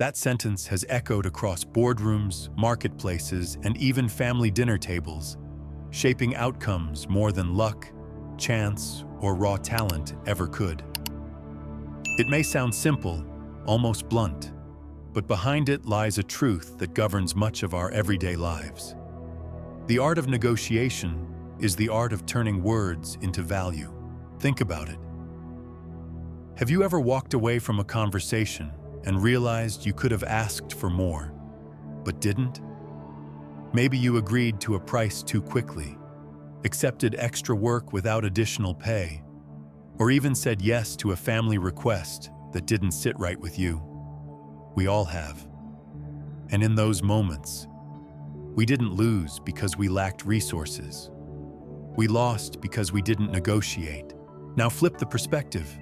That sentence has echoed across boardrooms, marketplaces, and even family dinner tables, shaping outcomes more than luck, chance, or raw talent ever could. It may sound simple, almost blunt, but behind it lies a truth that governs much of our everyday lives. The art of negotiation is the art of turning words into value. Think about it. Have you ever walked away from a conversation and realized you could have asked for more, but didn't? Maybe you agreed to a price too quickly, accepted extra work without additional pay, or even said yes to a family request that didn't sit right with you. We all have. And in those moments, we didn't lose because we lacked resources. We lost because we didn't negotiate. Now flip the perspective.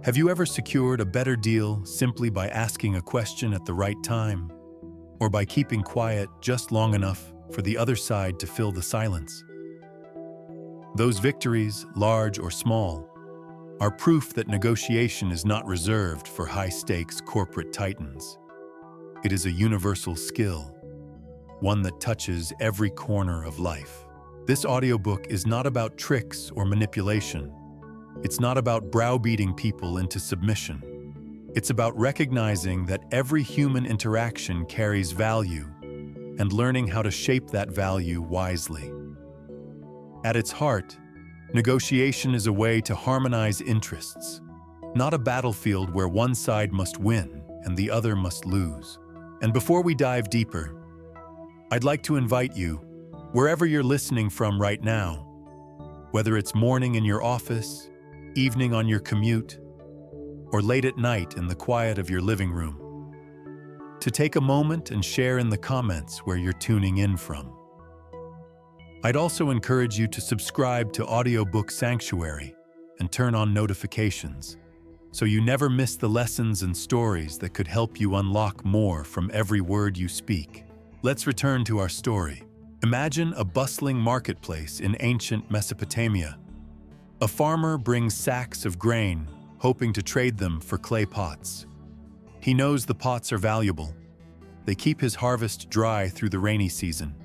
Have you ever secured a better deal simply by asking a question at the right time, or by keeping quiet just long enough for the other side to fill the silence? Those victories, large or small, are proof that negotiation is not reserved for high-stakes corporate titans. It is a universal skill, one that touches every corner of life. This audiobook is not about tricks or manipulation. It's not about browbeating people into submission. It's about recognizing that every human interaction carries value and learning how to shape that value wisely. At its heart, negotiation is a way to harmonize interests, not a battlefield where one side must win and the other must lose. And before we dive deeper, I'd like to invite you, wherever you're listening from right now, whether it's morning in your office, evening on your commute, or late at night in the quiet of your living room, to take a moment and share in the comments where you're tuning in from. I'd also encourage you to subscribe to Audiobook Sanctuary and turn on notifications so you never miss the lessons and stories that could help you unlock more from every word you speak. Let's return to our story. Imagine a bustling marketplace in ancient Mesopotamia. A farmer brings sacks of grain, hoping to trade them for clay pots. He knows the pots are valuable. They keep his harvest dry through the rainy season.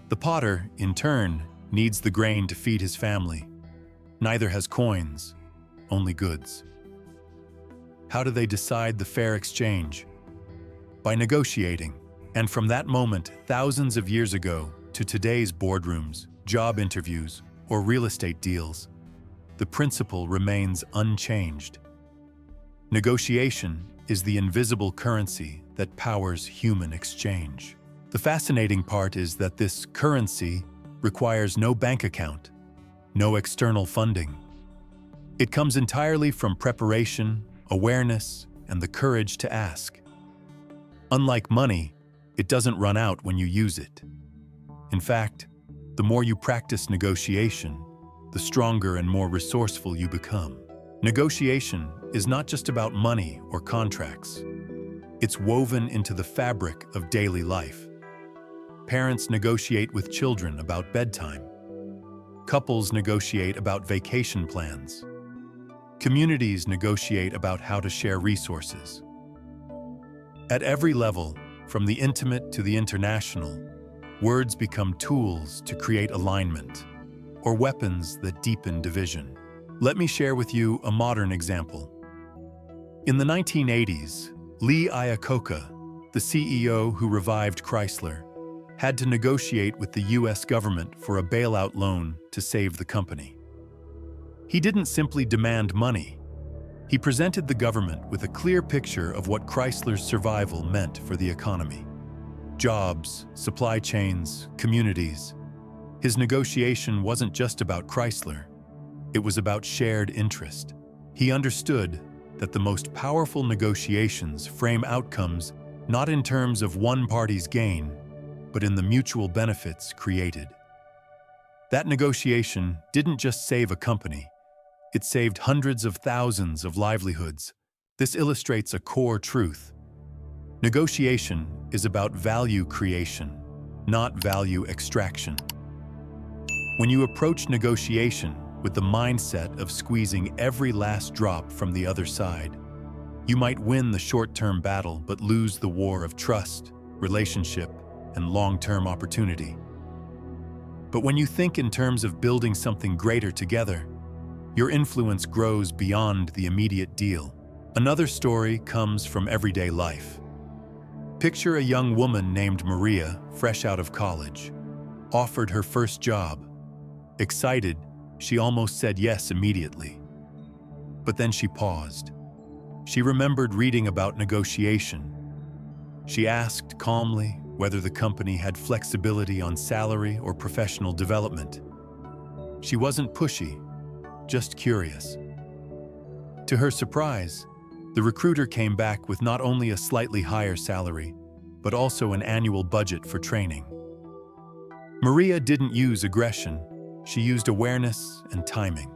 The potter, in turn, needs the grain to feed his family. Neither has coins, only goods. How do they decide the fair exchange? By negotiating. And from that moment, thousands of years ago, to today's boardrooms, job interviews, or real estate deals, the principle remains unchanged. Negotiation is the invisible currency that powers human exchange. The fascinating part is that this currency requires no bank account, no external funding. It comes entirely from preparation, awareness, and the courage to ask. Unlike money, it doesn't run out when you use it. In fact, the more you practice negotiation, the stronger and more resourceful you become. Negotiation is not just about money or contracts. It's woven into the fabric of daily life. Parents negotiate with children about bedtime. Couples negotiate about vacation plans. Communities negotiate about how to share resources. At every level, from the intimate to the international, words become tools to create alignment, or weapons that deepen division. Let me share with you a modern example. In the 1980s, Lee Iacocca, the CEO who revived Chrysler, had to negotiate with the US government for a bailout loan to save the company. He didn't simply demand money. He presented the government with a clear picture of what Chrysler's survival meant for the economy. Jobs, supply chains, communities. His negotiation wasn't just about Chrysler. It was about shared interest. He understood that the most powerful negotiations frame outcomes not in terms of one party's gain, but in the mutual benefits created. That negotiation didn't just save a company. It saved hundreds of thousands of livelihoods. This illustrates a core truth. Negotiation is about value creation, not value extraction. When you approach negotiation with the mindset of squeezing every last drop from the other side, You might win the short-term battle but lose the war of trust, relationship, and long-term opportunity. But when you think in terms of building something greater together, your influence grows beyond the immediate deal. Another story comes from everyday life. Picture a young woman named Maria, fresh out of college, offered her first job. Excited, she almost said yes immediately. But then she paused. She remembered reading about negotiation. She asked calmly whether the company had flexibility on salary or professional development. She wasn't pushy, just curious. To her surprise, the recruiter came back with not only a slightly higher salary, but also an annual budget for training. Maria didn't use aggression, she used awareness and timing.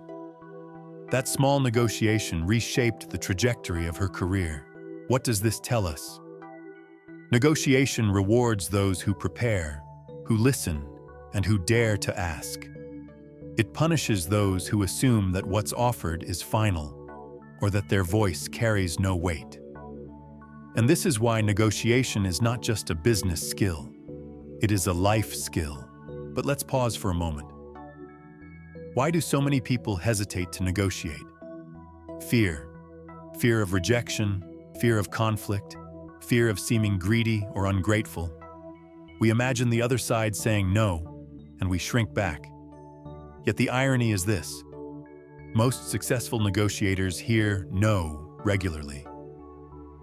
That small negotiation reshaped the trajectory of her career. What does this tell us? Negotiation rewards those who prepare, who listen, and who dare to ask. It punishes those who assume that what's offered is final, or that their voice carries no weight. And this is why negotiation is not just a business skill. It is a life skill. But let's pause for a moment. Why do so many people hesitate to negotiate? Fear. Fear of rejection, fear of conflict, fear of seeming greedy or ungrateful. We imagine the other side saying no, and we shrink back. Yet the irony is this. Most successful negotiators hear no regularly.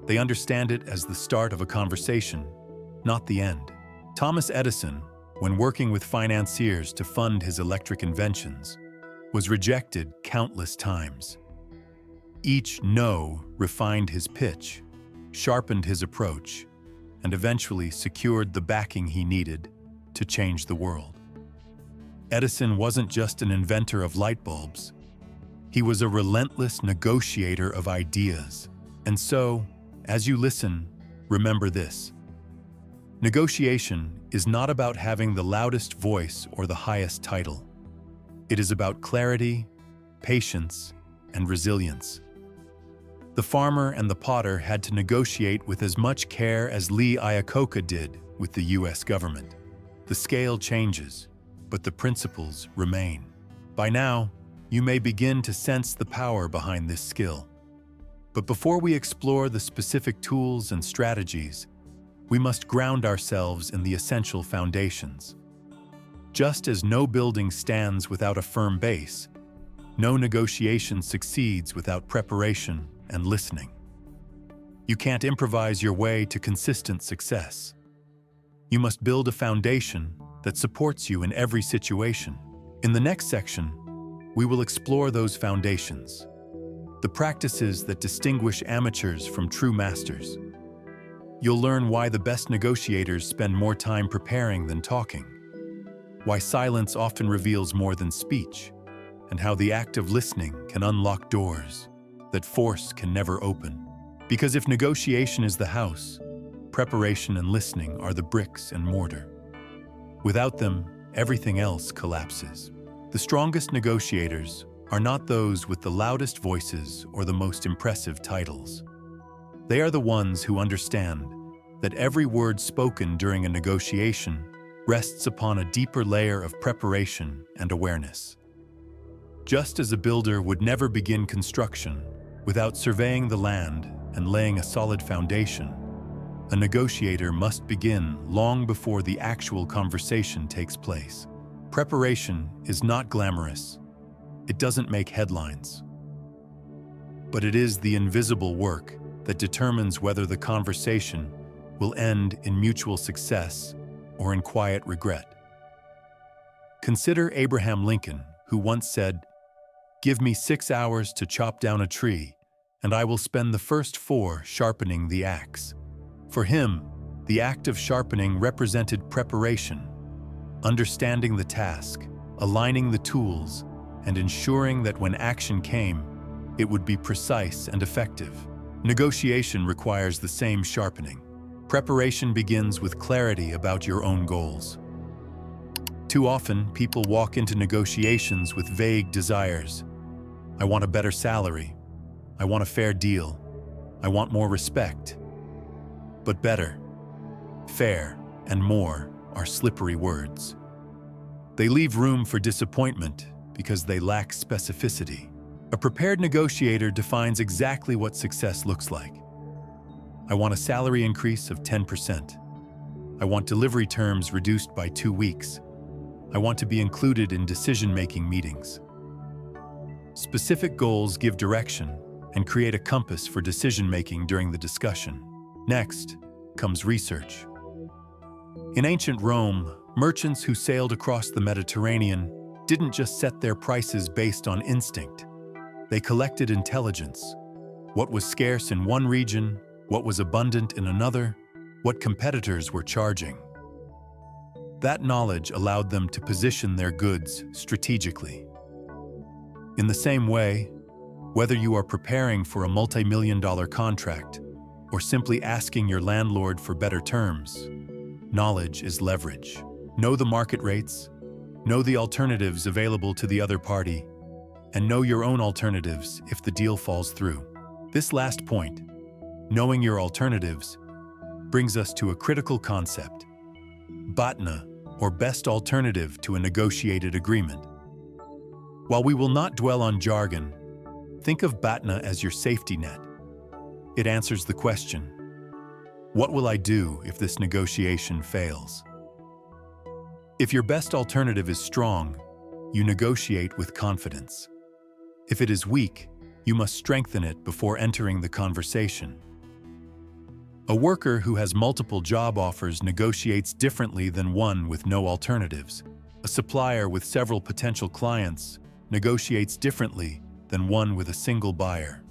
They understand it as the start of a conversation, not the end. Thomas Edison, when working with financiers to fund his electric inventions, was rejected countless times. Each no refined his pitch, sharpened his approach, and eventually secured the backing he needed to change the world. Edison wasn't just an inventor of light bulbs. He was a relentless negotiator of ideas. And so, as you listen, remember this. Negotiation is not about having the loudest voice or the highest title. It is about clarity, patience, and resilience. The farmer and the potter had to negotiate with as much care as Lee Iacocca did with the US government. The scale changes, but the principles remain. By now, you may begin to sense the power behind this skill. But before we explore the specific tools and strategies, we must ground ourselves in the essential foundations. Just as no building stands without a firm base, no negotiation succeeds without preparation and listening. You can't improvise your way to consistent success. You must build a foundation that supports you in every situation. In the next section, we will explore those foundations, the practices that distinguish amateurs from true masters. You'll learn why the best negotiators spend more time preparing than talking, why silence often reveals more than speech, and how the act of listening can unlock doors that force can never open. Because if negotiation is the house, preparation and listening are the bricks and mortar. Without them, everything else collapses. The strongest negotiators are not those with the loudest voices or the most impressive titles. They are the ones who understand that every word spoken during a negotiation rests upon a deeper layer of preparation and awareness. Just as a builder would never begin construction without surveying the land and laying a solid foundation, a negotiator must begin long before the actual conversation takes place. Preparation is not glamorous. It doesn't make headlines. But it is the invisible work that determines whether the conversation will end in mutual success or in quiet regret. Consider Abraham Lincoln, who once said, "Give me 6 hours to chop down a tree, and I will spend the first 4 sharpening the axe." For him, the act of sharpening represented preparation, understanding the task, aligning the tools, and ensuring that when action came, it would be precise and effective. Negotiation requires the same sharpening. Preparation begins with clarity about your own goals. Too often, people walk into negotiations with vague desires. I want a better salary. I want a fair deal. I want more respect. But better, fair, and more are slippery words. They leave room for disappointment because they lack specificity. A prepared negotiator defines exactly what success looks like. I want a salary increase of 10%. I want delivery terms reduced by 2 weeks. I want to be included in decision-making meetings. Specific goals give direction and create a compass for decision-making during the discussion. Next comes research. In ancient Rome, merchants who sailed across the Mediterranean didn't just set their prices based on instinct. They collected intelligence. What was scarce in one region, what was abundant in another, what competitors were charging. That knowledge allowed them to position their goods strategically. In the same way, whether you are preparing for a multi-million-dollar contract or simply asking your landlord for better terms, knowledge is leverage. Know the market rates, know the alternatives available to the other party, and know your own alternatives if the deal falls through. This last point, knowing your alternatives, brings us to a critical concept: BATNA, or best alternative to a negotiated agreement. While we will not dwell on jargon, think of BATNA as your safety net. It answers the question, what will I do if this negotiation fails? If your best alternative is strong, you negotiate with confidence. If it is weak, you must strengthen it before entering the conversation. A worker who has multiple job offers negotiates differently than one with no alternatives. A supplier with several potential clients negotiates differently than one with a single buyer.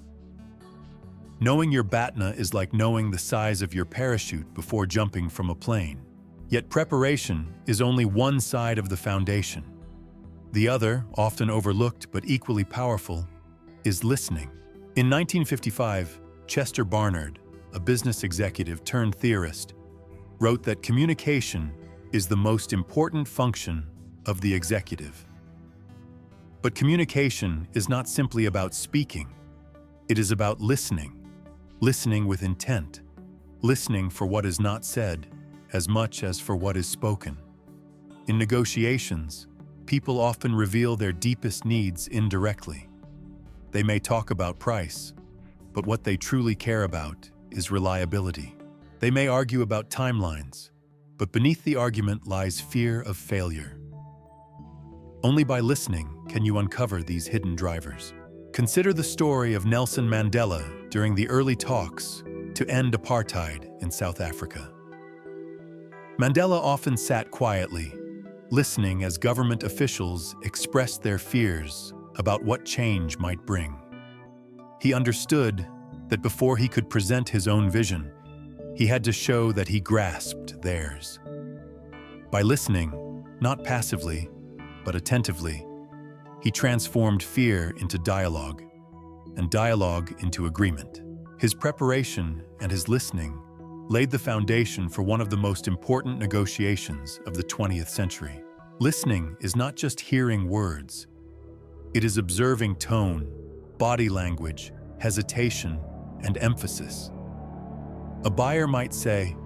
Knowing your BATNA is like knowing the size of your parachute before jumping from a plane. Yet preparation is only one side of the foundation. The other, often overlooked but equally powerful, is listening. In 1955, Chester Barnard, a business executive turned theorist, wrote that communication is the most important function of the executive. But communication is not simply about speaking. It is about listening, listening with intent, listening for what is not said as much as for what is spoken. In negotiations, people often reveal their deepest needs indirectly. They may talk about price, but what they truly care about is reliability. They may argue about timelines, but beneath the argument lies fear of failure. Only by listening can you uncover these hidden drivers. Consider the story of Nelson Mandela during the early talks to end apartheid in South Africa. Mandela often sat quietly, listening as government officials expressed their fears about what change might bring. He understood that before he could present his own vision, he had to show that he grasped theirs. By listening, not passively, but attentively, he transformed fear into dialogue, and dialogue into agreement. His preparation and his listening laid the foundation for one of the most important negotiations of the 20th century. Listening is not just hearing words. It is observing tone, body language, hesitation, and emphasis. A buyer might say,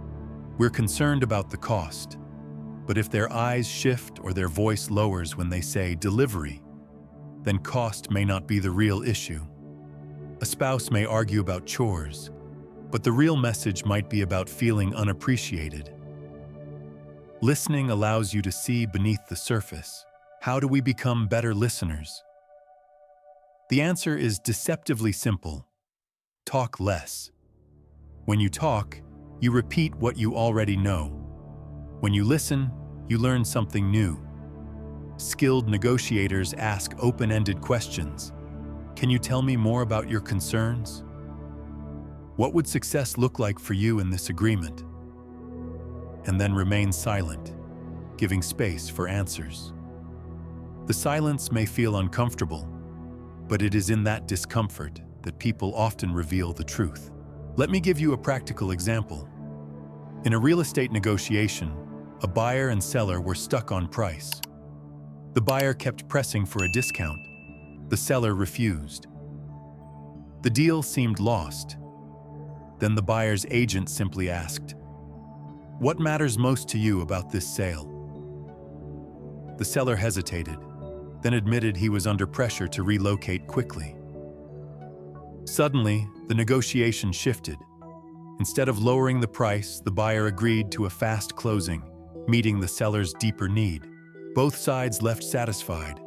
"We're concerned about the cost," but if their eyes shift or their voice lowers when they say "delivery," then cost may not be the real issue. A spouse may argue about chores, but the real message might be about feeling unappreciated. Listening allows you to see beneath the surface. How do we become better listeners? The answer is deceptively simple. Talk less. When you talk, you repeat what you already know. When you listen, you learn something new. Skilled negotiators ask open-ended questions. Can you tell me more about your concerns? What would success look like for you in this agreement? And then remain silent, giving space for answers. The silence may feel uncomfortable, but it is in that discomfort that people often reveal the truth. Let me give you a practical example. In a real estate negotiation, a buyer and seller were stuck on price. The buyer kept pressing for a discount. The seller refused. The deal seemed lost. Then the buyer's agent simply asked, "What matters most to you about this sale?" The seller hesitated, then admitted he was under pressure to relocate quickly. Suddenly, the negotiation shifted. Instead of lowering the price, the buyer agreed to a fast closing, meeting the seller's deeper need. Both sides left satisfied,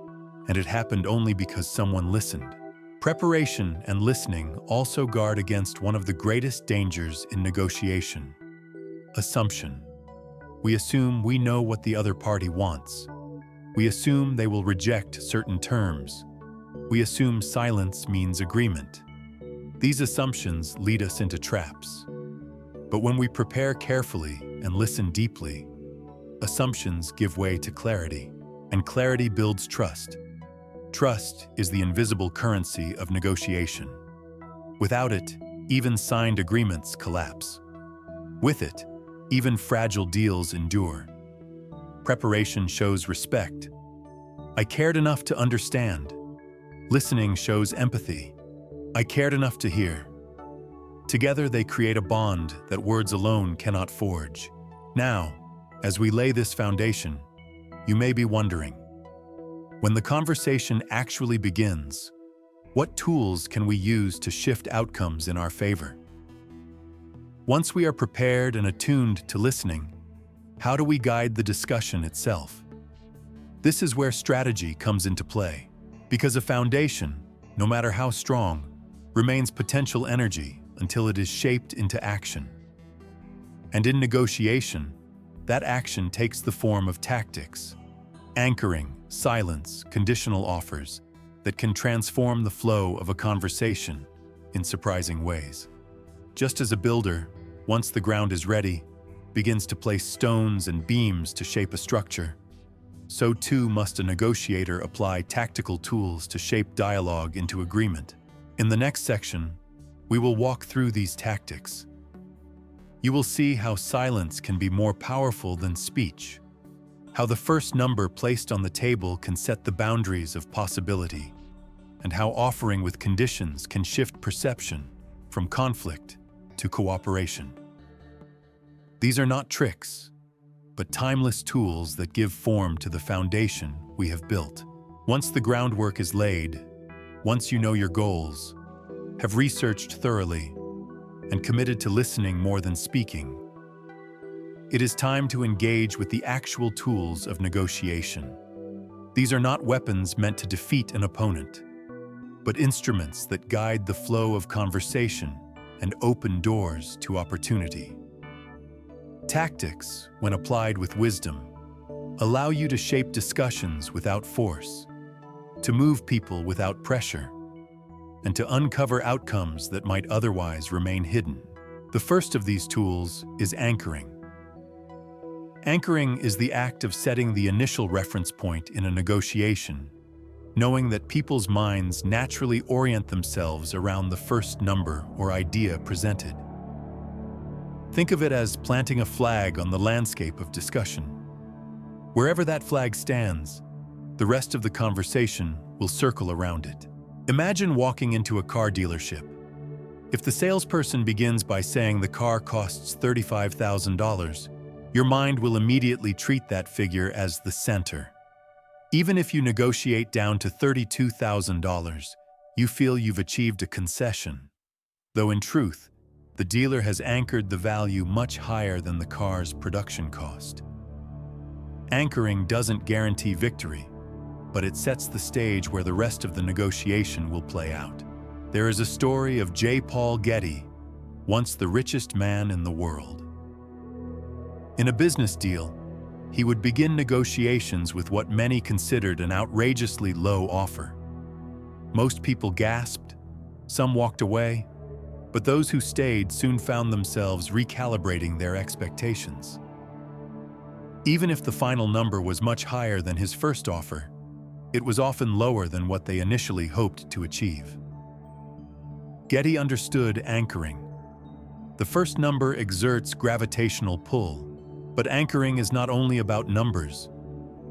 and it happened only because someone listened. Preparation and listening also guard against one of the greatest dangers in negotiation: assumption. We assume we know what the other party wants. We assume they will reject certain terms. We assume silence means agreement. These assumptions lead us into traps. But when we prepare carefully and listen deeply, assumptions give way to clarity, and clarity builds trust. Trust is the invisible currency of negotiation. Without it, even signed agreements collapse. With it, even fragile deals endure. Preparation shows respect. I cared enough to understand. Listening shows empathy. I cared enough to hear. Together they create a bond that words alone cannot forge. Now, as we lay this foundation, you may be wondering, when the conversation actually begins, what tools can we use to shift outcomes in our favor? Once we are prepared and attuned to listening, how do we guide the discussion itself? This is where strategy comes into play, because a foundation, no matter how strong, remains potential energy until it is shaped into action. And in negotiation, that action takes the form of tactics, anchoring, silence, conditional offers that can transform the flow of a conversation in surprising ways. Just as a builder, once the ground is ready, begins to place stones and beams to shape a structure, so too must a negotiator apply tactical tools to shape dialogue into agreement. In the next section, we will walk through these tactics. You will see how silence can be more powerful than speech, how the first number placed on the table can set the boundaries of possibility, and how offering with conditions can shift perception from conflict to cooperation. These are not tricks, but timeless tools that give form to the foundation we have built. Once the groundwork is laid, once you know your goals, have researched thoroughly, and committed to listening more than speaking, it is time to engage with the actual tools of negotiation. These are not weapons meant to defeat an opponent, but instruments that guide the flow of conversation and open doors to opportunity. Tactics, when applied with wisdom, allow you to shape discussions without force, to move people without pressure, and to uncover outcomes that might otherwise remain hidden. The first of these tools is anchoring. Anchoring is the act of setting the initial reference point in a negotiation, knowing that people's minds naturally orient themselves around the first number or idea presented. Think of it as planting a flag on the landscape of discussion. Wherever that flag stands, the rest of the conversation will circle around it. Imagine walking into a car dealership. If the salesperson begins by saying the car costs $35,000, your mind will immediately treat that figure as the center. Even if you negotiate down to $32,000, you feel you've achieved a concession, though in truth, the dealer has anchored the value much higher than the car's production cost. Anchoring doesn't guarantee victory, but it sets the stage where the rest of the negotiation will play out. There is a story of J. Paul Getty, once the richest man in the world. In a business deal, he would begin negotiations with what many considered an outrageously low offer. Most people gasped, some walked away, but those who stayed soon found themselves recalibrating their expectations. Even if the final number was much higher than his first offer, it was often lower than what they initially hoped to achieve. Getty understood anchoring. The first number exerts gravitational pull, but anchoring is not only about numbers,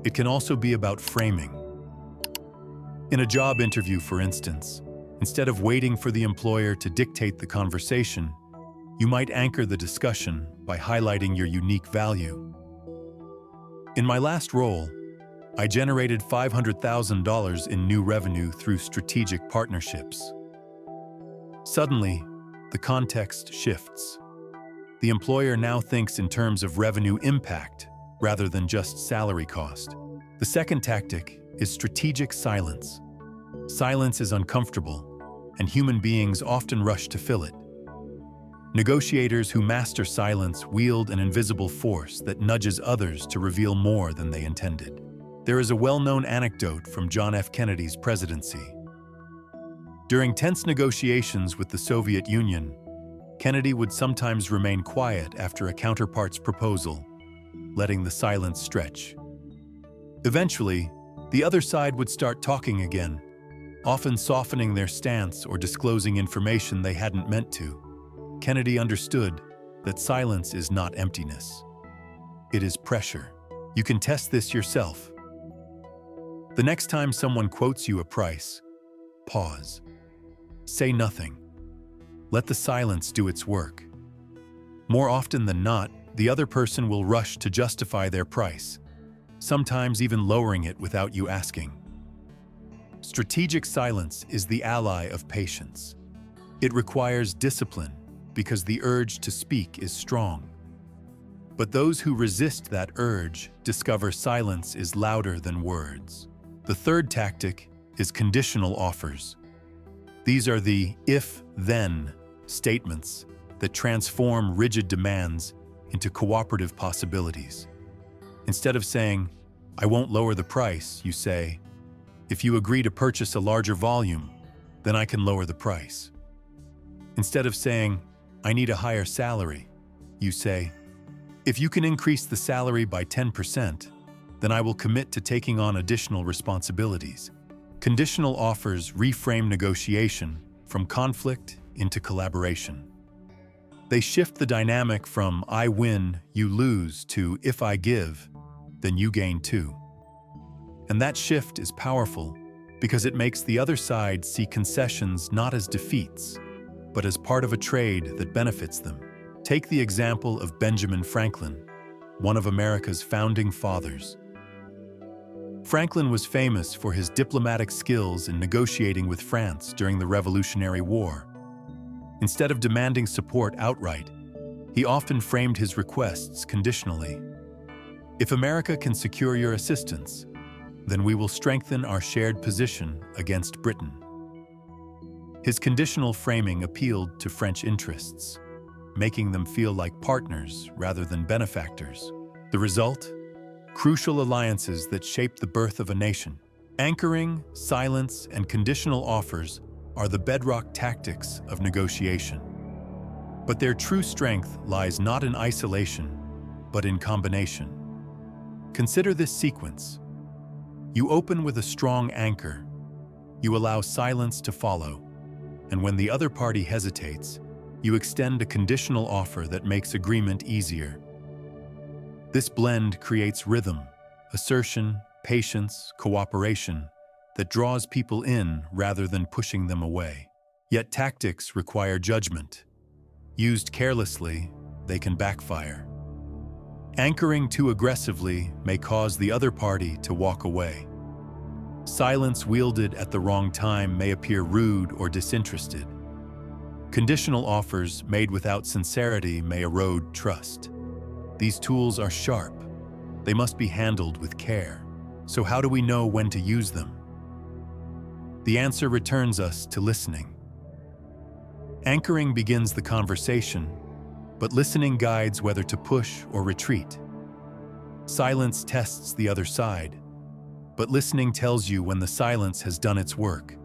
it can also be about framing. In a job interview, for instance, instead of waiting for the employer to dictate the conversation, You might anchor the discussion by highlighting your unique value. In my last role, I generated $500,000 in new revenue through strategic partnerships. Suddenly, the context shifts. The employer now thinks in terms of revenue impact rather than just salary cost. The second tactic is strategic silence. Silence is uncomfortable, and human beings often rush to fill it. Negotiators who master silence wield an invisible force that nudges others to reveal more than they intended. There is a well-known anecdote from John F. Kennedy's presidency. During tense negotiations with the Soviet Union, Kennedy would sometimes remain quiet after a counterpart's proposal, letting the silence stretch. Eventually, the other side would start talking again, often softening their stance or disclosing information they hadn't meant to. Kennedy understood that silence is not emptiness. It is pressure. You can test this yourself. The next time someone quotes you a price, pause. Say nothing. Let the silence do its work. More often than not, the other person will rush to justify their price, sometimes even lowering it without you asking. Strategic silence is the ally of patience. It requires discipline because the urge to speak is strong. But those who resist that urge discover silence is louder than words. The third tactic is conditional offers. These are the if-then statements that transform rigid demands into cooperative possibilities. Instead of saying, "I won't lower the price," you say, "If you agree to purchase a larger volume, then I can lower the price." Instead of saying, "I need a higher salary," you say, "If you can increase the salary by 10%, then I will commit to taking on additional responsibilities." Conditional offers reframe negotiation from conflict into collaboration. They shift the dynamic from "I win, you lose" to "if I give, then you gain too." And that shift is powerful because it makes the other side see concessions not as defeats, but as part of a trade that benefits them. Take the example of Benjamin Franklin, one of America's founding fathers. Franklin was famous for his diplomatic skills in negotiating with France during the Revolutionary War. Instead of demanding support outright, he often framed his requests conditionally. "If America can secure your assistance, then we will strengthen our shared position against Britain." His conditional framing appealed to French interests, making them feel like partners rather than benefactors. The result? Crucial alliances that shape the birth of a nation. Anchoring, silence, and conditional offers are the bedrock tactics of negotiation. But their true strength lies not in isolation, but in combination. Consider this sequence. You open with a strong anchor. You allow silence to follow. And when the other party hesitates, you extend a conditional offer that makes agreement easier. This blend creates rhythm, assertion, patience, cooperation that draws people in rather than pushing them away. Yet tactics require judgment. Used carelessly, they can backfire. Anchoring too aggressively may cause the other party to walk away. Silence wielded at the wrong time may appear rude or disinterested. Conditional offers made without sincerity may erode trust. These tools are sharp. They must be handled with care. So how do we know when to use them? The answer returns us to listening. Anchoring begins the conversation, but listening guides whether to push or retreat. Silence tests the other side, but listening tells you when the silence has done its work.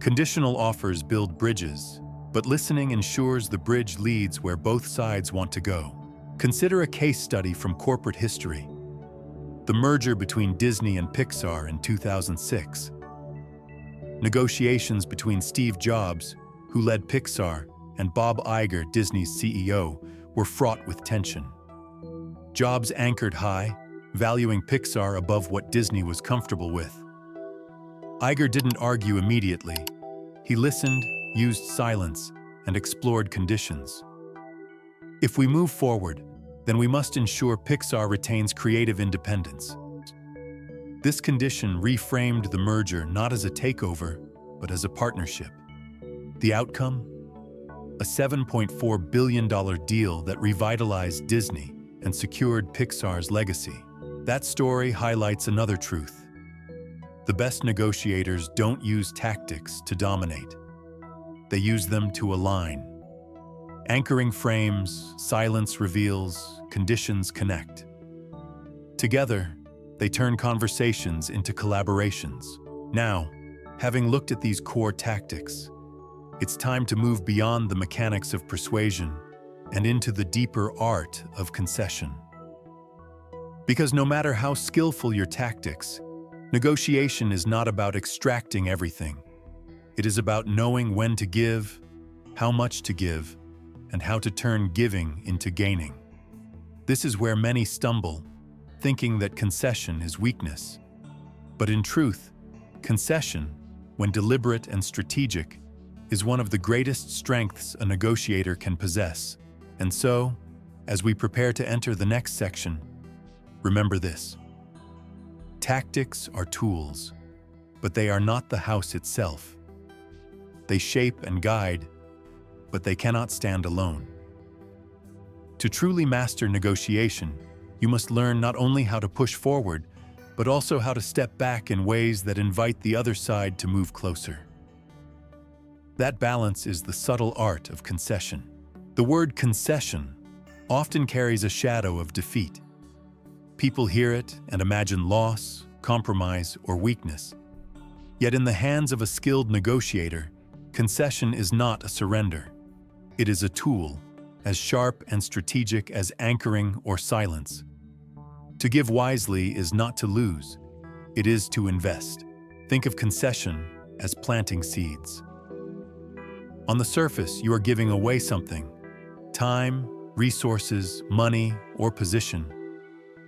Conditional offers build bridges, but listening ensures the bridge leads where both sides want to go. Consider a case study from corporate history. The merger between Disney and Pixar in 2006. Negotiations between Steve Jobs, who led Pixar, and Bob Iger, Disney's CEO, were fraught with tension. Jobs anchored high, valuing Pixar above what Disney was comfortable with. Iger didn't argue immediately. He listened, used silence, and explored conditions. If we move forward, then we must ensure Pixar retains creative independence. This condition reframed the merger not as a takeover, but as a partnership. The outcome? A $7.4 billion deal that revitalized Disney and secured Pixar's legacy. That story highlights another truth. The best negotiators don't use tactics to dominate. They use them to align. Anchoring frames, silence reveals, conditions connect. Together, they turn conversations into collaborations. Now, having looked at these core tactics, it's time to move beyond the mechanics of persuasion and into the deeper art of concession. Because no matter how skillful your tactics, negotiation is not about extracting everything. It is about knowing when to give, how much to give, and how to turn giving into gaining. This is where many stumble, thinking that concession is weakness. But in truth, concession, when deliberate and strategic, is one of the greatest strengths a negotiator can possess. And so, as we prepare to enter the next section, remember this. Tactics are tools, but they are not the house itself. They shape and guide, but they cannot stand alone. To truly master negotiation, you must learn not only how to push forward, but also how to step back in ways that invite the other side to move closer. That balance is the subtle art of concession. The word concession often carries a shadow of defeat. People hear it and imagine loss, compromise, or weakness. Yet in the hands of a skilled negotiator, concession is not a surrender. It is a tool, as sharp and strategic as anchoring or silence. To give wisely is not to lose, it is to invest. Think of concession as planting seeds. On the surface, you are giving away something: time, resources, money, or position.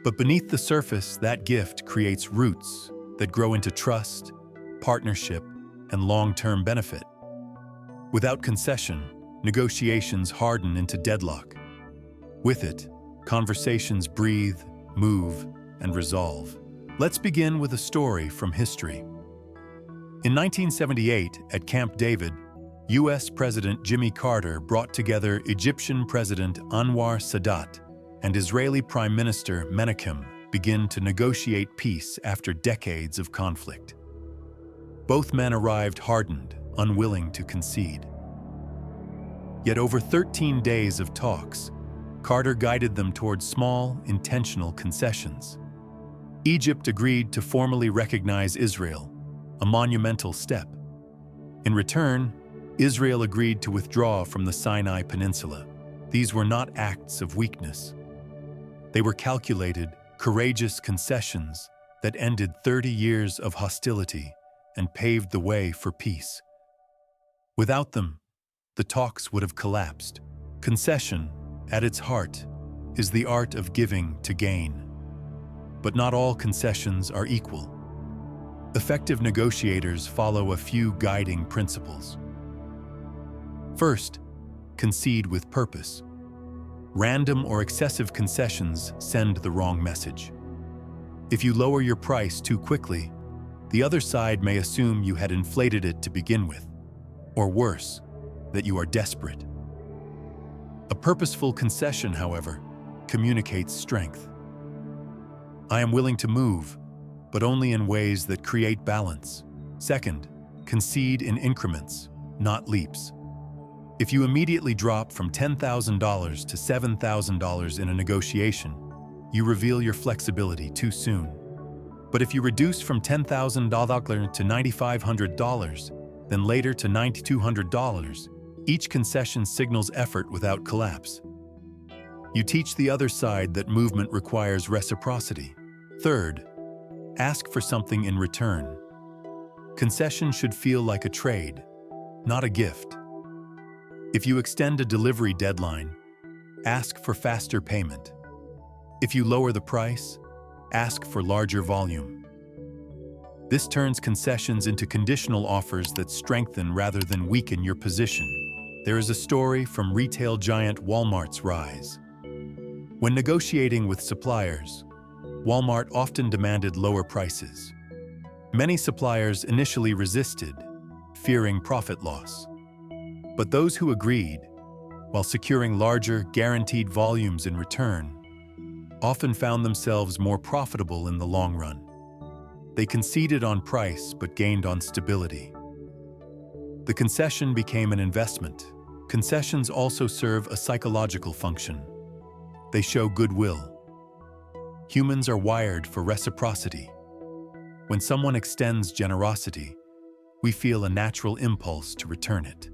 But beneath the surface, that gift creates roots that grow into trust, partnership, and long-term benefit. Without concession, negotiations harden into deadlock. With it, conversations breathe, move, and resolve. Let's begin with a story from history. In 1978, at Camp David, U.S. President Jimmy Carter brought together Egyptian President Anwar Sadat and Israeli Prime Minister Menachem begin to negotiate peace after decades of conflict. Both men arrived hardened, unwilling to concede. Yet over 13 days of talks, Carter guided them towards small, intentional concessions. Egypt agreed to formally recognize Israel, a monumental step. In return, Israel agreed to withdraw from the Sinai Peninsula. These were not acts of weakness. They were calculated, courageous concessions that ended 30 years of hostility and paved the way for peace. Without them, the talks would have collapsed. Concession, at its heart, is the art of giving to gain. But not all concessions are equal. Effective negotiators follow a few guiding principles. First, concede with purpose. Random or excessive concessions send the wrong message. If you lower your price too quickly, the other side may assume you had inflated it to begin with, or worse, that you are desperate. A purposeful concession, however, communicates strength. I am willing to move, but only in ways that create balance. Second, concede in increments, not leaps. If you immediately drop from $10,000 to $7,000 in a negotiation, you reveal your flexibility too soon. But if you reduce from $10,000 to $9,500, then later to $9,200, each concession signals effort without collapse. You teach the other side that movement requires reciprocity. Third, ask for something in return. Concession should feel like a trade, not a gift. If you extend a delivery deadline, ask for faster payment. If you lower the price, ask for larger volume. This turns concessions into conditional offers that strengthen rather than weaken your position. there is a story from retail giant Walmart's rise. When negotiating with suppliers, Walmart often demanded lower prices. Many suppliers initially resisted, fearing profit loss. But those who agreed, while securing larger, guaranteed volumes in return, often found themselves more profitable in the long run. They conceded on price but gained on stability. The concession became an investment. Concessions also serve a psychological function. They show goodwill. Humans are wired for reciprocity. When someone extends generosity, we feel a natural impulse to return it.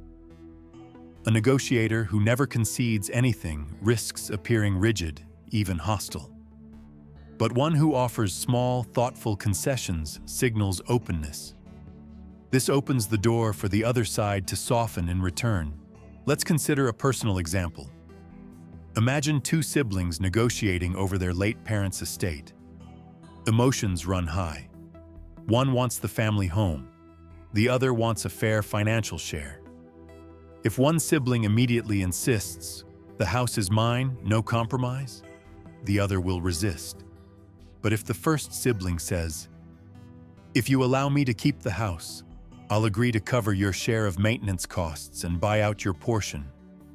A negotiator who never concedes anything risks appearing rigid, even hostile. But one who offers small, thoughtful concessions signals openness. This opens the door for the other side to soften in return. Let's consider a personal example. Imagine two siblings negotiating over their late parents' estate. Emotions run high. One wants the family home. The other wants a fair financial share. If one sibling immediately insists, "The house is mine, no compromise," the other will resist. But if the first sibling says, "If you allow me to keep the house, I'll agree to cover your share of maintenance costs and buy out your portion,"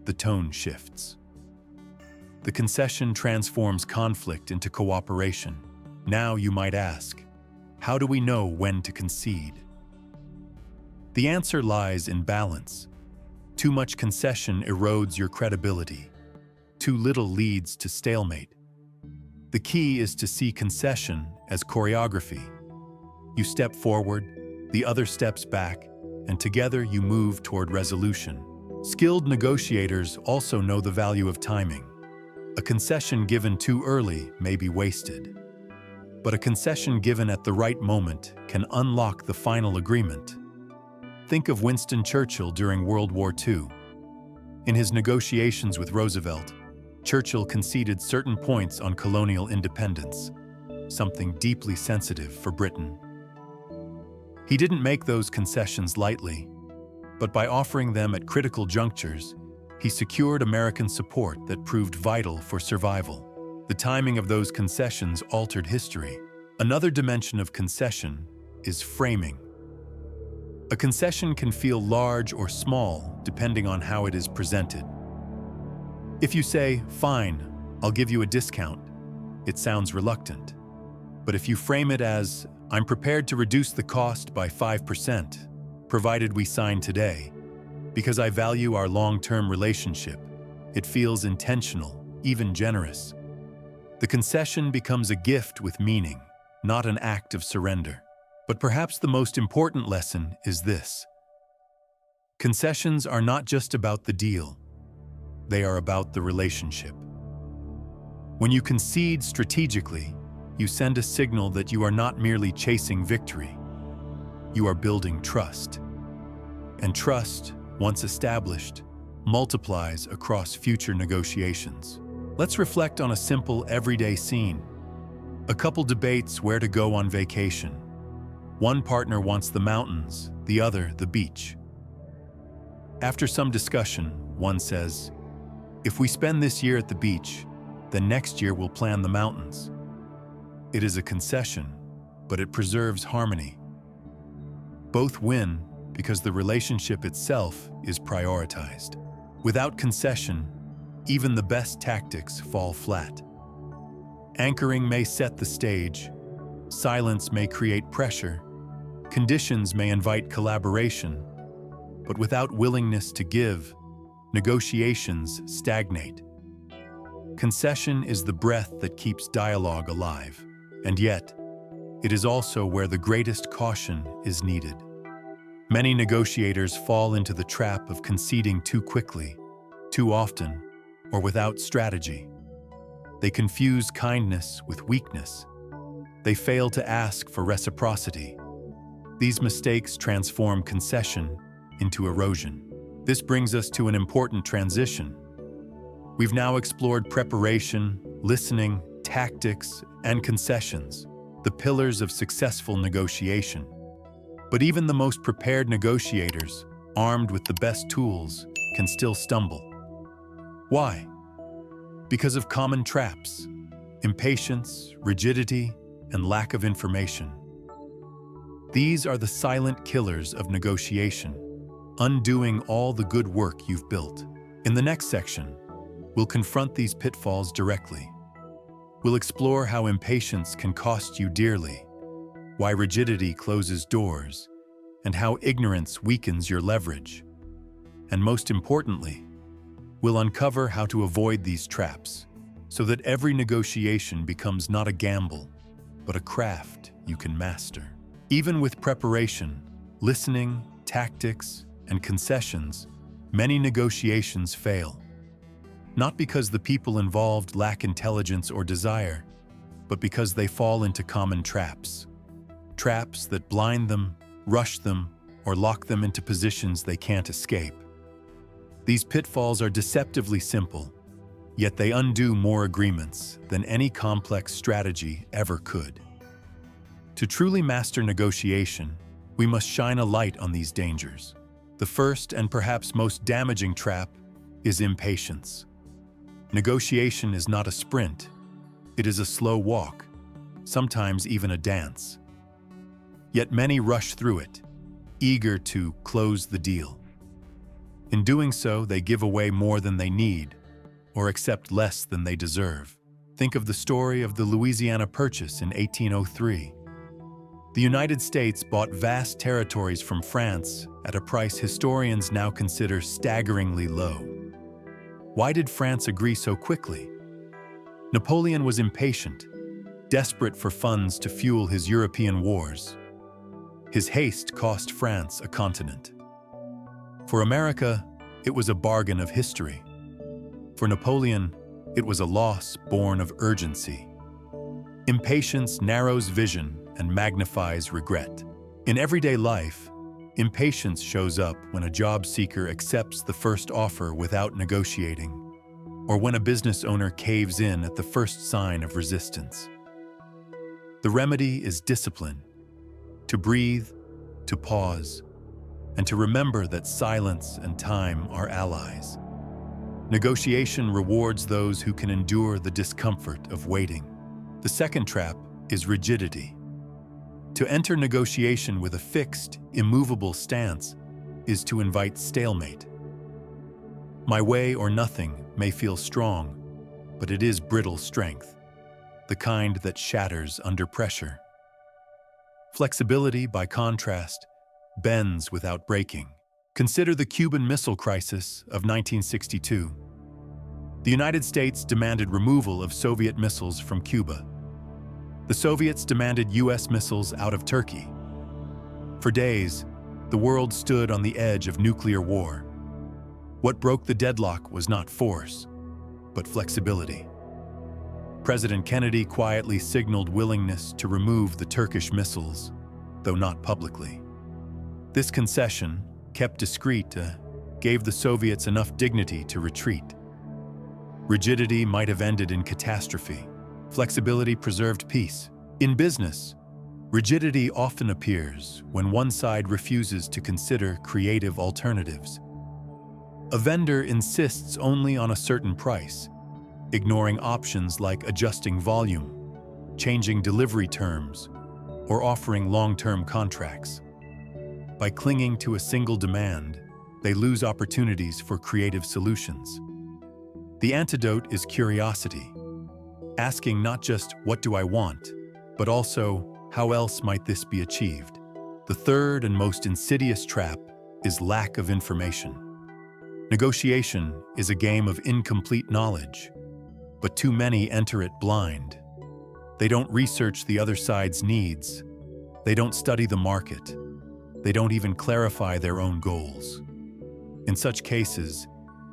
the tone shifts. The concession transforms conflict into cooperation. Now you might ask, how do we know when to concede? The answer lies in balance. Too much concession erodes your credibility. Too little leads to stalemate. The key is to see concession as choreography. You step forward, the other steps back, and together you move toward resolution. Skilled negotiators also know the value of timing. A concession given too early may be wasted. But a concession given at the right moment can unlock the final agreement. Think of Winston Churchill during World War II. In his negotiations with Roosevelt, Churchill conceded certain points on colonial independence, something deeply sensitive for Britain. He didn't make those concessions lightly, but by offering them at critical junctures, he secured American support that proved vital for survival. The timing of those concessions altered history. Another dimension of concession is framing. A concession can feel large or small depending on how it is presented. If you say, "Fine, I'll give you a discount," it sounds reluctant. But if you frame it as, "I'm prepared to reduce the cost by 5%, provided we sign today, because I value our long-term relationship," it feels intentional, even generous. The concession becomes a gift with meaning, not an act of surrender. But perhaps the most important lesson is this. Concessions are not just about the deal. They are about the relationship. When you concede strategically, you send a signal that you are not merely chasing victory. You are building trust. And trust, once established, multiplies across future negotiations. Let's reflect on a simple, everyday scene. A couple debates where to go on vacation. One partner wants the mountains, the other the beach. After some discussion, one says, "If we spend this year at the beach, then next year we'll plan the mountains." It is a concession, but it preserves harmony. Both win because the relationship itself is prioritized. Without concession, even the best tactics fall flat. Anchoring may set the stage, silence may create pressure, conditions may invite collaboration, but without willingness to give, negotiations stagnate. Concession is the breath that keeps dialogue alive, and yet, it is also where the greatest caution is needed. Many negotiators fall into the trap of conceding too quickly, too often, or without strategy. They confuse kindness with weakness. They fail to ask for reciprocity. These mistakes transform concession into erosion. This brings us to an important transition. We've now explored preparation, listening, tactics, and concessions, the pillars of successful negotiation. But even the most prepared negotiators, armed with the best tools, can still stumble. Why? Because of common traps: impatience, rigidity, and lack of information. These are the silent killers of negotiation, undoing all the good work you've built. In the next section, we'll confront these pitfalls directly. We'll explore how impatience can cost you dearly, why rigidity closes doors, and how ignorance weakens your leverage. And most importantly, we'll uncover how to avoid these traps so that every negotiation becomes not a gamble, but a craft you can master. Even with preparation, listening, tactics, and concessions, many negotiations fail. Not because the people involved lack intelligence or desire, but because they fall into common traps. Traps that blind them, rush them, or lock them into positions they can't escape. These pitfalls are deceptively simple, yet they undo more agreements than any complex strategy ever could. To truly master negotiation, we must shine a light on these dangers. The first and perhaps most damaging trap is impatience. Negotiation is not a sprint. It is a slow walk, sometimes even a dance. Yet many rush through it, eager to close the deal. In doing so, they give away more than they need, or accept less than they deserve. Think of the story of the Louisiana Purchase in 1803. The United States bought vast territories from France at a price historians now consider staggeringly low. Why did France agree so quickly? Napoleon was impatient, desperate for funds to fuel his European wars. His haste cost France a continent. For America, it was a bargain of history. For Napoleon, it was a loss born of urgency. Impatience narrows vision and magnifies regret. In everyday life, impatience shows up when a job seeker accepts the first offer without negotiating, or when a business owner caves in at the first sign of resistance. The remedy is discipline, to breathe, to pause, and to remember that silence and time are allies. Negotiation rewards those who can endure the discomfort of waiting. The second trap is rigidity. To enter negotiation with a fixed, immovable stance is to invite stalemate. My way or nothing may feel strong, but it is brittle strength, the kind that shatters under pressure. Flexibility, by contrast, bends without breaking. Consider the Cuban Missile Crisis of 1962. The United States demanded removal of Soviet missiles from Cuba. The Soviets demanded U.S. missiles out of Turkey. For days, the world stood on the edge of nuclear war. What broke the deadlock was not force, but flexibility. President Kennedy quietly signaled willingness to remove the Turkish missiles, though not publicly. This concession, kept discreet, gave the Soviets enough dignity to retreat. Rigidity might have ended in catastrophe. Flexibility preserved peace. In business, rigidity often appears when one side refuses to consider creative alternatives. A vendor insists only on a certain price, ignoring options like adjusting volume, changing delivery terms, or offering long-term contracts. By clinging to a single demand, they lose opportunities for creative solutions. The antidote is curiosity, asking not just "what do I want?" but also "how else might this be achieved?" The third and most insidious trap is lack of information. Negotiation is a game of incomplete knowledge, but too many enter it blind. They don't research the other side's needs. They don't study the market. They don't even clarify their own goals. In such cases,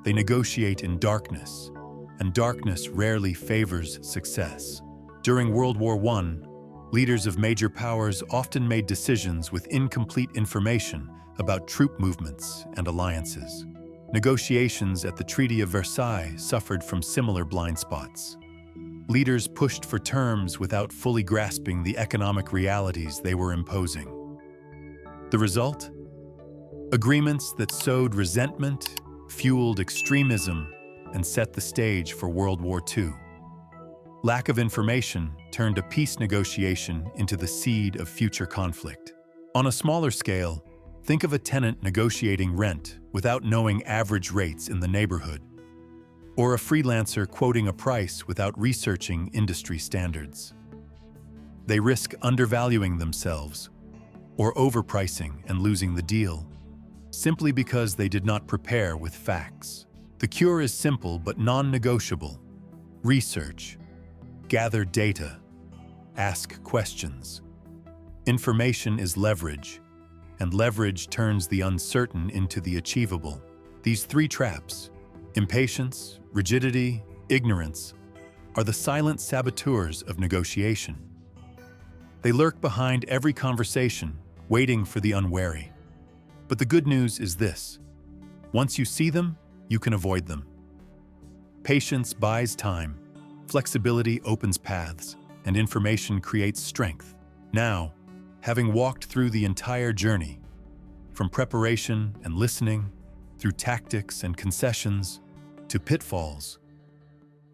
they negotiate in darkness, and darkness rarely favors success. During World War I, leaders of major powers often made decisions with incomplete information about troop movements and alliances. Negotiations at the Treaty of Versailles suffered from similar blind spots. Leaders pushed for terms without fully grasping the economic realities they were imposing. The result? Agreements that sowed resentment, fueled extremism, and set the stage for World War II. Lack of information turned a peace negotiation into the seed of future conflict. On a smaller scale, think of a tenant negotiating rent without knowing average rates in the neighborhood, or a freelancer quoting a price without researching industry standards. They risk undervaluing themselves or overpricing and losing the deal, simply because they did not prepare with facts. The cure is simple but non-negotiable. Research. Gather data. Ask questions. Information is leverage, and leverage turns the uncertain into the achievable. These three traps, impatience, rigidity, ignorance, are the silent saboteurs of negotiation. They lurk behind every conversation, waiting for the unwary. But the good news is this: once you see them, you can avoid them. Patience buys time, flexibility opens paths, and information creates strength. Now, having walked through the entire journey, from preparation and listening, through tactics and concessions, to pitfalls,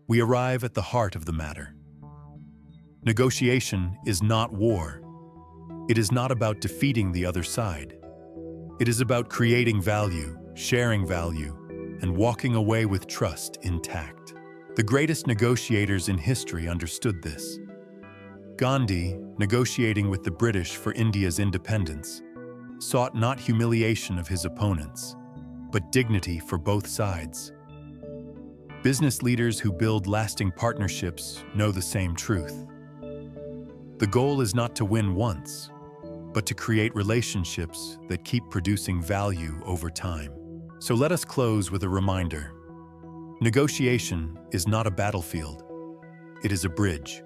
we arrive at the heart of the matter. Negotiation is not war. It is not about defeating the other side. It is about creating value, sharing value, and walking away with trust intact. The greatest negotiators in history understood this. Gandhi, negotiating with the British for India's independence, sought not humiliation of his opponents, but dignity for both sides. Business leaders who build lasting partnerships know the same truth. The goal is not to win once, but to create relationships that keep producing value over time. So let us close with a reminder. Negotiation is not a battlefield. It is a bridge.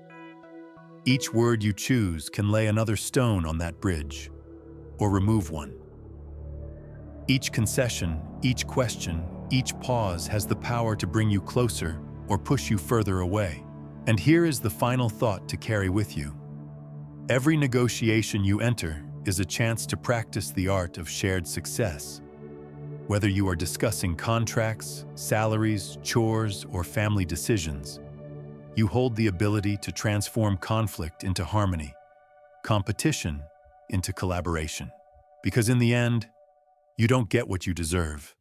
Each word you choose can lay another stone on that bridge, or remove one. Each concession, each question, each pause has the power to bring you closer or push you further away. And here is the final thought to carry with you. Every negotiation you enter is a chance to practice the art of shared success. Whether you are discussing contracts, salaries, chores, or family decisions, you hold the ability to transform conflict into harmony, competition into collaboration. Because in the end, you don't get what you deserve.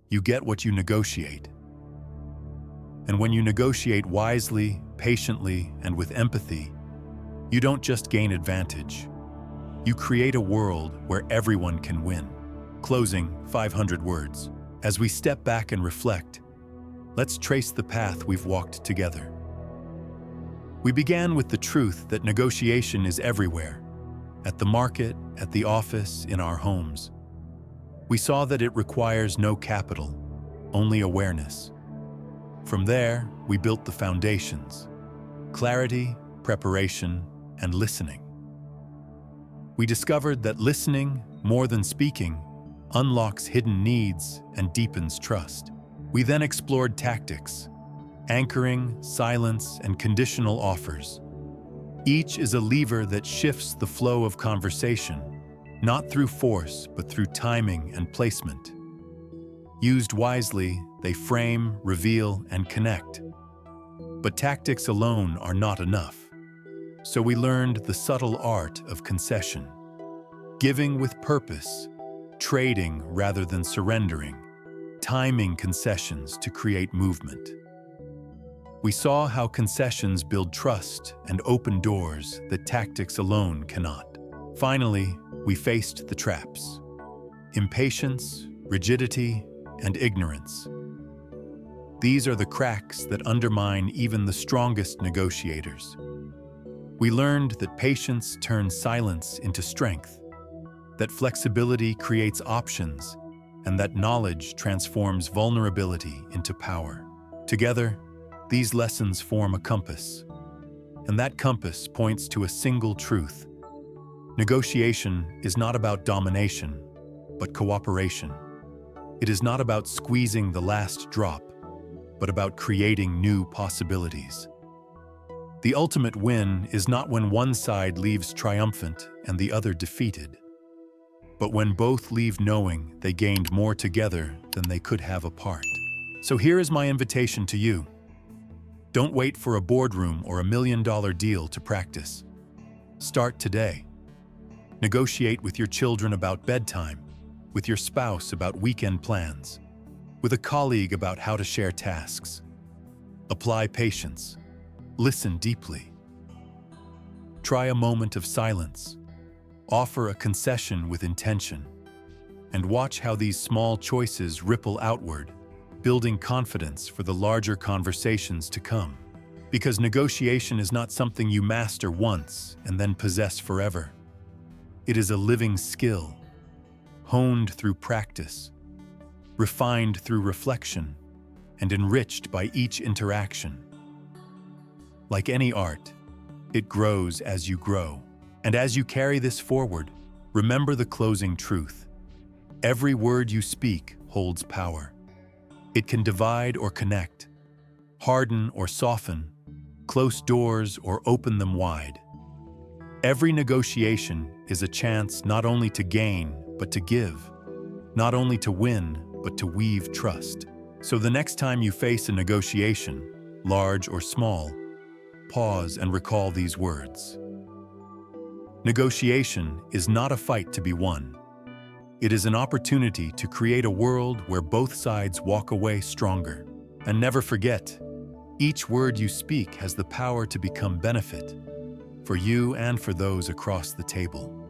You get what you negotiate. And when you negotiate wisely, patiently, and with empathy, you don't just gain advantage. You create a world where everyone can win. Closing 500 words. As we step back and reflect, let's trace the path we've walked together. We began with the truth that negotiation is everywhere, at the market, at the office, in our homes. We saw that it requires no capital, only awareness. From there, we built the foundations: clarity, preparation, and listening. We discovered that listening, more than speaking, unlocks hidden needs and deepens trust. We then explored tactics: anchoring, silence, and conditional offers. Each is a lever that shifts the flow of conversation, not through force, but through timing and placement. Used wisely, they frame, reveal, and connect. But tactics alone are not enough. So we learned the subtle art of concession. Giving with purpose, trading rather than surrendering, timing concessions to create movement. We saw how concessions build trust and open doors that tactics alone cannot. Finally, we faced the traps: impatience, rigidity, and ignorance. These are the cracks that undermine even the strongest negotiators. We learned that patience turns silence into strength, that flexibility creates options, and that knowledge transforms vulnerability into power. Together, these lessons form a compass, and that compass points to a single truth. Negotiation is not about domination, but cooperation. It is not about squeezing the last drop, but about creating new possibilities. The ultimate win is not when one side leaves triumphant and the other defeated, But when both leave knowing they gained more together than they could have apart. So here is my invitation to you. Don't wait for a boardroom or $1 million deal to practice. Start today. Negotiate with your children about bedtime, with your spouse about weekend plans, with a colleague about how to share tasks. Apply patience. Listen deeply. Try a moment of silence. Offer a concession with intention. And watch how these small choices ripple outward, building confidence for the larger conversations to come. Because negotiation is not something you master once and then possess forever. It is a living skill, honed through practice, refined through reflection, and enriched by each interaction. Like any art, it grows as you grow. And as you carry this forward, remember the closing truth. Every word you speak holds power. It can divide or connect, harden or soften, close doors or open them wide. Every negotiation is a chance not only to gain, but to give, not only to win, but to weave trust. So the next time you face a negotiation, large or small, pause and recall these words. Negotiation is not a fight to be won. It is an opportunity to create a world where both sides walk away stronger. And never forget, each word you speak has the power to become benefit for you and for those across the table.